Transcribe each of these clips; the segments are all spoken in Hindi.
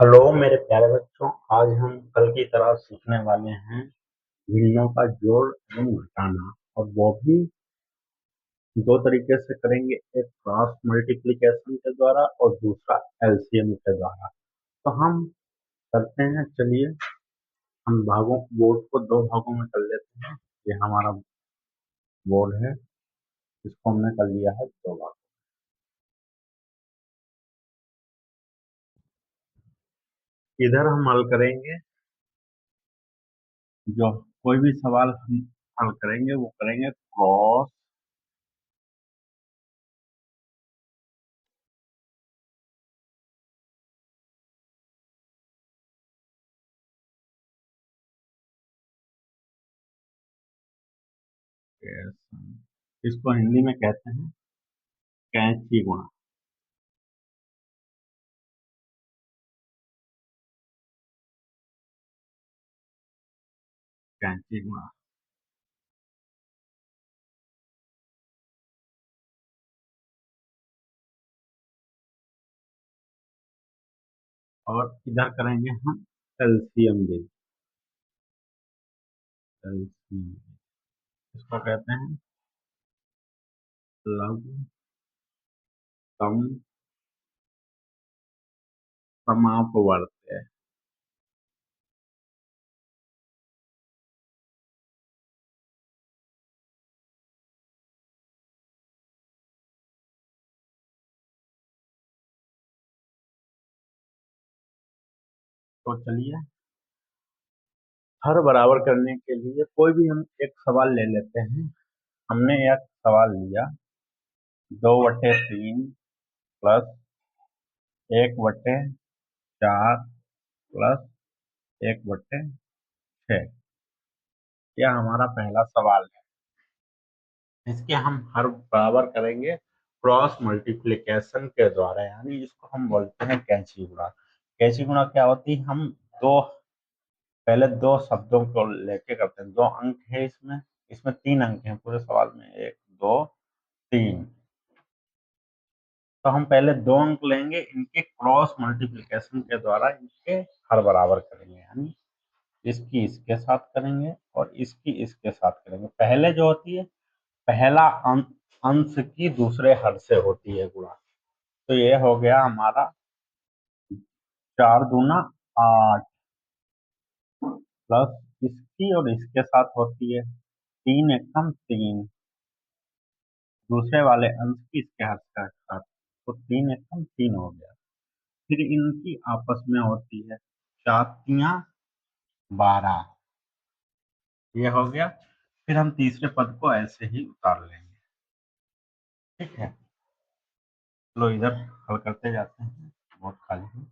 हेलो मेरे प्यारे बच्चों। आज हम कल की तरह सीखने वाले हैं भिन्नों का जोड़ एवं घटाना। और वो भी दो तरीके से करेंगे, एक क्रॉस मल्टीप्लिकेशन के द्वारा और दूसरा एलसीएम के द्वारा। तो हम करते हैं, चलिए हम भागों बोर्ड को दो भागों में कर लेते हैं। ये हमारा बोर्ड है, इसको हमने कर लिया है दो भाग। इधर हम हल करेंगे, जो कोई भी सवाल हम हल करेंगे वो करेंगे क्रॉस इसको हिंदी में कहते हैं कैंची गुणा। कैंची गुणा। और इधर करेंगे हम एलसीएम भी। एलसीएम इसको कहते हैं लघु सम समापवर्त्य। तो चलिए, हर बराबर करने के लिए कोई भी हम एक सवाल ले लेते हैं। हमने एक सवाल लिया 2/3 प्लस 1/4 प्लस 1/6। यह हमारा पहला सवाल है। इसके हम हर बराबर करेंगे क्रॉस मल्टीप्लिकेशन के द्वारा, यानी इसको हम बोलते हैं कैंची गुणा। कैंची गुणा क्या होती है? हम दो पहले दो शब्दों को लेके करते हैं। दो अंक है इसमें, इसमें तीन अंक हैं पूरे सवाल में, एक दो तीन। तो हम पहले दो अंक लेंगे, इनके क्रॉस मल्टीप्लिकेशन के द्वारा इनके हर बराबर करेंगे, यानी इसकी इसके साथ करेंगे और इसकी इसके साथ करेंगे। पहले जो होती है, पहला अंश की दूसरे हर से होती है गुणा। तो ये हो गया हमारा 4 दूना 8 प्लस इसकी और इसके साथ होती है 3 एकम 3, दूसरे वाले अंश की इसके हर के साथ, तो 3 एकम 3 हो गया। फिर इनकी आपस में होती है 4 तियां 12, ये हो गया। फिर हम तीसरे पद को ऐसे ही उतार लेंगे। ठीक है, चलो इधर हल करते जाते हैं, बहुत खाली है।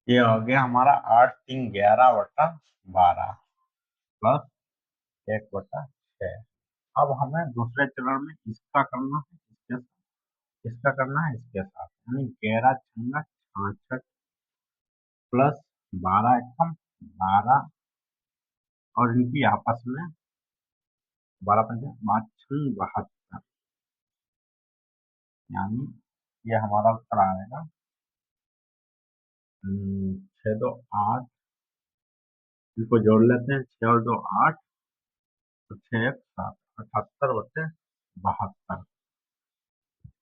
ये हो गया हमारा 8 3 11/12 प्लस 1/6। अब हमें दूसरे चरण में इसका करना है, इसका करना है इसके साथ, यानी 11 6 66 प्लस 12 एकम 12, और इनकी आपस में 12 पंजे 5 6 72, यानी ये हमारा उत्तर आएगा 6 2 8। इनको जोड़ लेते हैं, 6 और 2 8, तो 6 1 7, 78/72।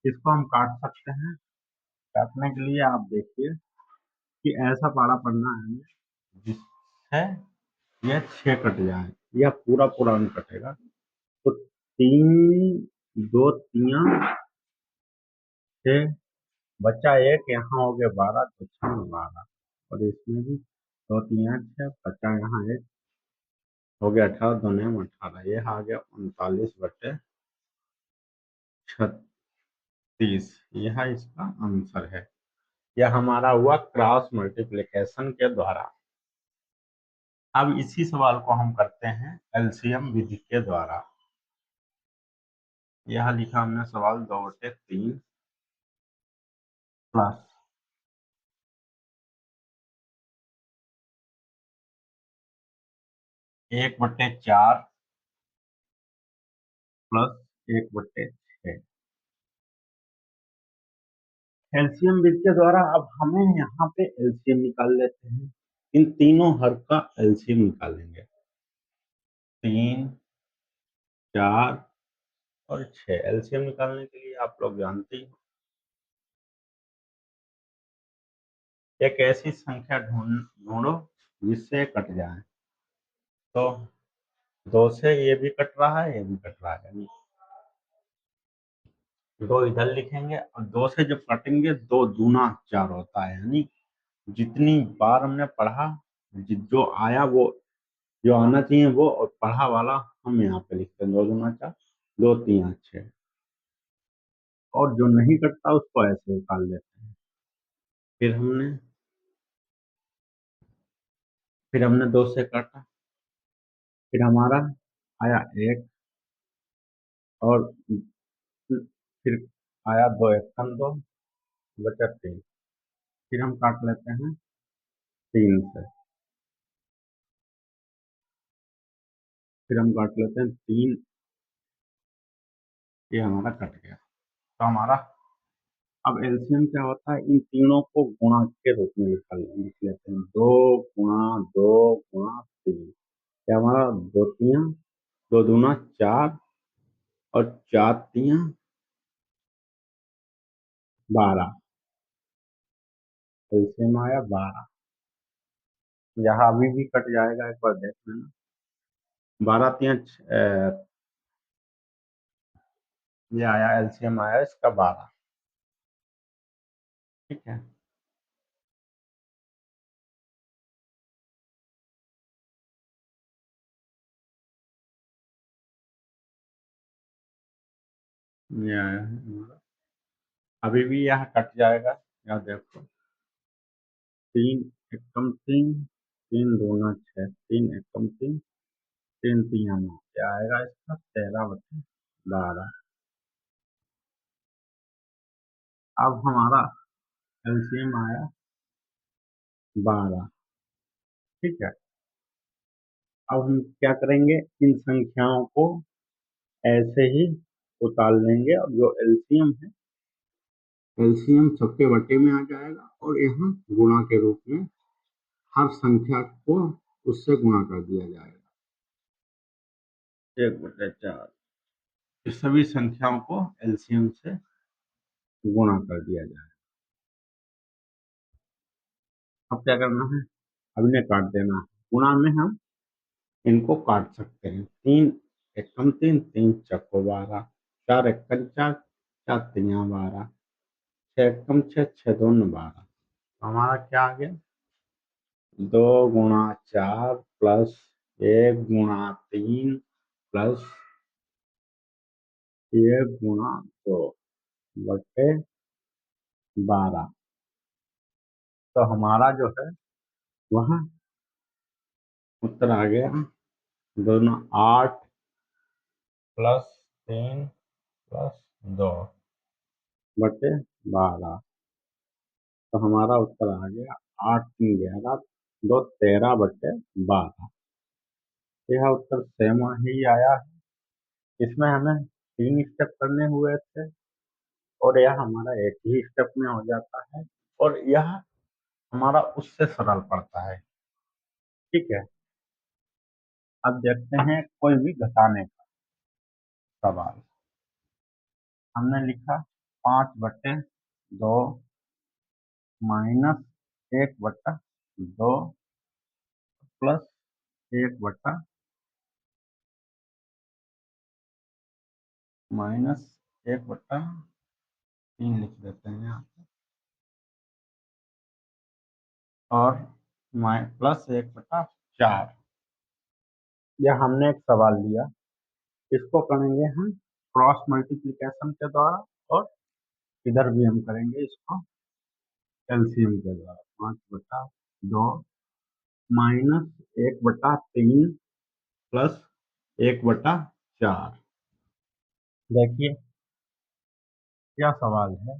इसको हम काट सकते हैं। काटने के लिए आप देखिए कि ऐसा पारा पड़ना है हमें जिससे यह 6 कट जाए, यह पूरा पूरा नहीं कटेगा। तो 3 2 तियां 6, बचा एक, यहाँ हो गया 12, तो 6 12, और इसमें भी 2 तियां 6, बचा यहाँ एक, हो गया 18 2 9 18। यह आ गया 39/36। यह इसका आंसर है। यह हमारा हुआ क्रॉस मल्टीप्लिकेशन के द्वारा। अब इसी सवाल को हम करते हैं एलसीएम विधि के द्वारा। यह लिखा हमने सवाल 2/3 प्लस 1/4 प्लस 1/6। एलसीएम विधि के द्वारा अब हमें यहाँ पे एलसीएम निकाल लेते हैं। इन तीनों हर का एलसीएम निकालेंगे। 3, 4 और 6 एलसीएम निकालने के लिए आप लोग जानते ही हो, एक ऐसी संख्या ढूंढो जिससे कट जाए। तो 2 से ये भी कट रहा है, ये भी कट रहा है, 2 इधर लिखेंगे और 2 से जब काटेंगे 2 दूना 4 होता है, यानी जितनी बार हमने पढ़ा जो आया वो जो आना चाहिए वो, और पढ़ा वाला हम यहाँ पे लिखते हैं 2 दूना 4, 2 3 6, और जो नहीं कटता उसको ऐसे निकाल लेते हैं। फिर हमने 2 से काटा, फिर हमारा आया 1, और फिर आया 2 1 2, बचा 3। फिर हम काट लेते हैं 3 से, फिर हम काट लेते हैं 3, ये हमारा कट गया। तो हमारा अब एलसीएम क्या होता है, इन तीनों को गुणा के रूप में लिख लेते हैं। 2 गुणा 2 गुणा 3, क्या हमारा 2 3 2 दूना 4 और 4 3 12, एलसीएम आया 12। यहाँ अभी भी कट जाएगा, एक बार देख लेना। 12 3 ये आया, एलसीएम आया इसका 12। ठीक है, ये आया है हमारा। अभी भी यहाँ कट जाएगा, यहाँ देखो। 3 एकम 3, 3 दूना 6, 3 एकम 3, 3 3 9, क्या आएगा इसका 13/12। अब हमारा एलसीएम आया 12। ठीक है, अब हम क्या करेंगे, इन संख्याओं को ऐसे ही उतार लेंगे, और जो एलसीएम है, एलसीएम सबके बटे में आ जाएगा, और यहाँ गुणा के रूप में हर संख्या को उससे गुणा कर दिया जाएगा। 1/4, इस सभी संख्याओं को एलसीएम से गुणा कर दिया जाएगा। अब क्या करना है, अब इन्हें काट देना है। गुणा में हम इनको काट सकते हैं। 3 एकम 3, 3 चौको 12, 4 एकम 4, 4 तिया 12, 6 एकम 6, 6 दूनी 12। हमारा क्या आ गया, 2 गुणा 4 प्लस 1 गुणा 3 प्लस 1 गुणा 2/12। तो हमारा जो है वह उत्तर आ गया, दोनों 8 प्लस 3 प्लस 2/12। तो हमारा उत्तर आ गया 8 3 11, 2 13/12। यह उत्तर सेम ही आया है। इसमें हमें 3 स्टेप करने हुए थे, और यह हमारा एक ही स्टेप में हो जाता है, और यह हमारा उससे सरल पड़ता है। ठीक है, अब देखते हैं कोई भी घटाने का सवाल। हमने लिखा 5/2 -1/2 प्लस 1 माइनस 1/3 लिख देते हैं यहाँ पे, और प्लस 1/4। यह हमने एक सवाल लिया, इसको करेंगे हम क्रॉस मल्टीप्लिकेशन के द्वारा, और इधर भी हम करेंगे इसको एलसीएम के द्वारा। 5/2 -1/3 प्लस 1/4। देखिए क्या सवाल है,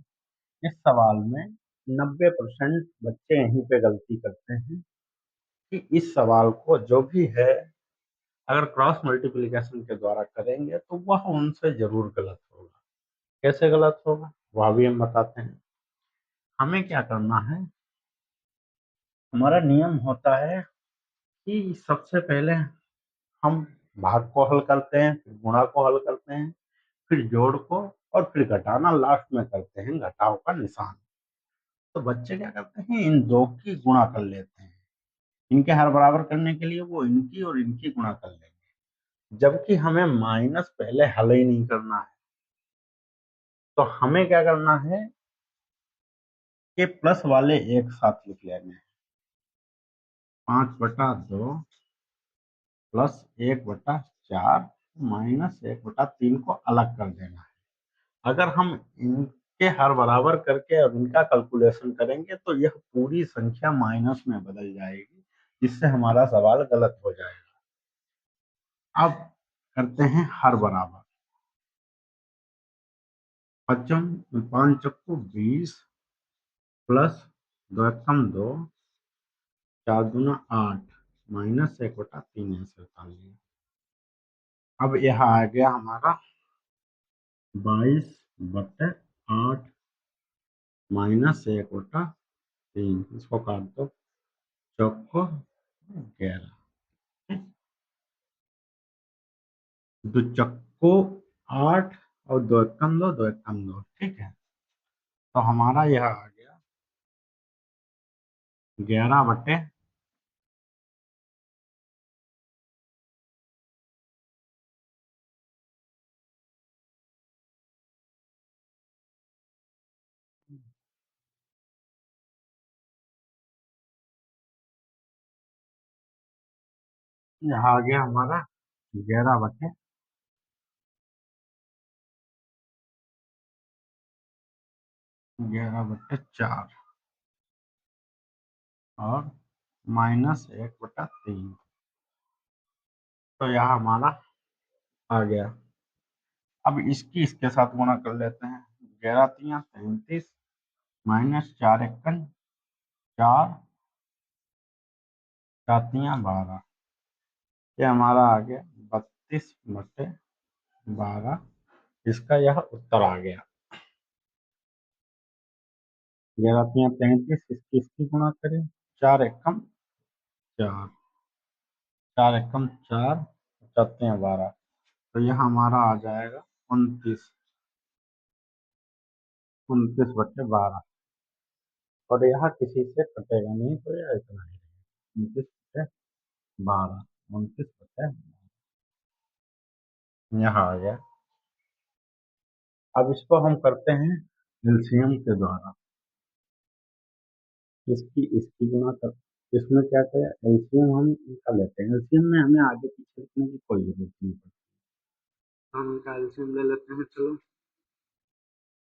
इस सवाल में 90% बच्चे यहीं पे गलती करते हैं कि इस सवाल को जो भी है अगर क्रॉस मल्टीप्लिकेशन के द्वारा करेंगे तो वह उनसे जरूर गलत होगा। कैसे गलत होगा वह भी हम बताते हैं। हमें क्या करना है, हमारा नियम होता है कि सबसे पहले हम भाग को हल करते हैं, फिर गुणा को हल करते हैं, फिर जोड़ को, और फिर घटाना लास्ट में करते हैं, घटाव का निशान। तो बच्चे क्या करते हैं, इन दो की गुणा कर लेते हैं, इनके हर बराबर करने के लिए वो इनकी और इनकी गुणा कर लेंगे, जबकि हमें माइनस पहले हल ही नहीं करना है। तो हमें क्या करना है कि प्लस वाले एक साथ लिख लेने हैं, 5/2 प्लस 1/4 -1/3 को अलग कर देना है। अगर हम इनके हर बराबर करके और इनका कैलकुलेशन करेंगे तो यह पूरी संख्या माइनस में बदल जाएगी, जिससे हमारा सवाल गलत हो जाएगा। अब करते हैं हर बराबर। 5 चक्कू 20 प्लस 2 एकम 2, 4 दूना 8 -1/3 ऐसे उतार लिया। अब यह आ गया हमारा 22/8 -1/3। इसको काट दो, चौको 11, दो चक्को 8 और 2 एकम 2, 2 एकम 2, ठीक है। तो हमारा यह आ गया 11/, यह आ गया हमारा 11/, 11/4 और -1/3। तो यह हमारा आ गया। अब इसकी इसके साथ गुणा कर लेते हैं, 11×3 = 33 -4 एकन 4, 4×3 = 12। ये हमारा आ गया 32/12। इसका यह उत्तर आ गया। 11×3 = 33, इसकी गुणा करें, 4 एकम 4, 4 एकम 4, 4×3 = 12। तो यह हमारा आ जाएगा 29, 29/12। और यह किसी से कटेगा नहीं, तो यह इतना ही रहेगा, 29/12, 29/12। यहाँ आ गया। अब इसको हम करते हैं एलसीएम के द्वारा, इसकी इसकी गुणा कर, इसमें क्या करें, एलसीएम हम इनका लेते हैं। एलसीएम में हमें आगे पीछे लिखने की कोई जरूरत नहीं पड़ती, हम इनका एलसीएम ले लेते हैं। चलो,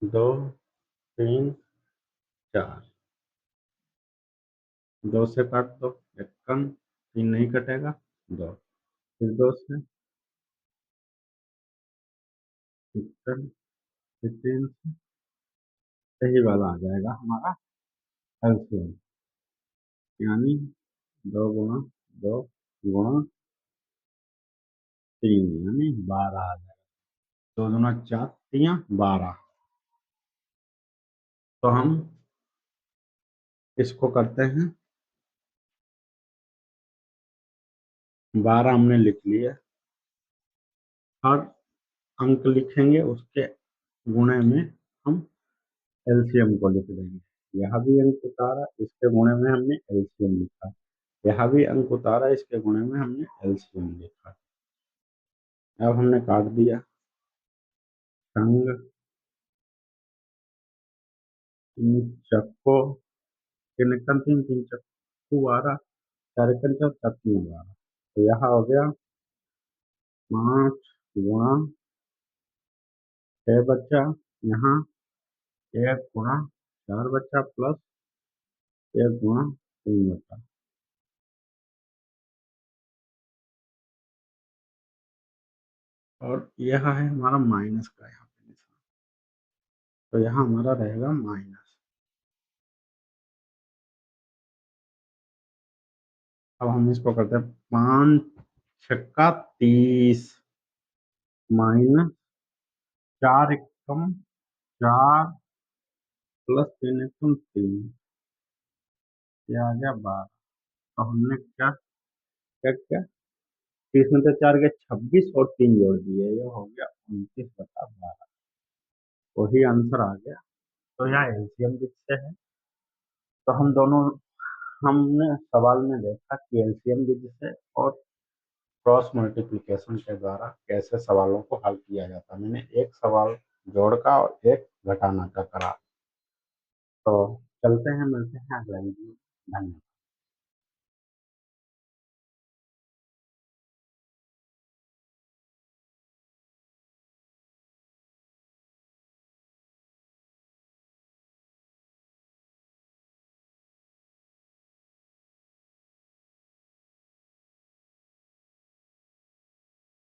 2, 3, 4, 2 से काट दो, एकम 3 नहीं कटेगा, 2, फिर 2 से, एकम, फिर 3 से, सही वाला आ जाएगा हमारा एलसीएम, यानी 2 × 2 × 3 यानी 12 आ जाएगा। 2 दूना 4, 3 12। तो हम इसको करते हैं, 12 हमने लिख लिया। हर अंक लिखेंगे, उसके गुणे में हम एलसीएम को लिख देंगे। यह भी अंक उतारा, इसके गुणे में हमने एलसीएम लिखा। यह भी अंक उतारा, इसके गुणे में हमने एलसीएम लिखा। अब हमने काट दिया, संग 3 चक्को, 3 एकम 3, 3 चक्कू 12, 4 एकम 4, 4×3 = 12। तो यह हो गया 5 × 6 बचा, यहाँ 1 × 4 बचा, प्लस 1 × 3 बचा। और यह है हमारा माइनस का यहाँ पे निशान, तो यहाँ हमारा रहेगा माइनस। अब हम इसको करते हैं, 5×6 = 30 -4 एकम 4 +3 ये आ गया 12। तो हमने क्या क्या किया, 30 में तो 4 गया 26 और 3 जोड़ दिए, ये हो गया 29/12। वही आंसर आ गया। तो यह एलसीएम किससे है? तो हम दोनों, हमने सवाल में देखा कि एलसीएम विधि से और क्रॉस मल्टीप्लिकेशन के द्वारा कैसे सवालों को हल किया जाता है। मैंने एक सवाल जोड़ का और एक घटाना का करा। तो चलते हैं, मिलते हैं अगले वीडियो में। धन्यवाद।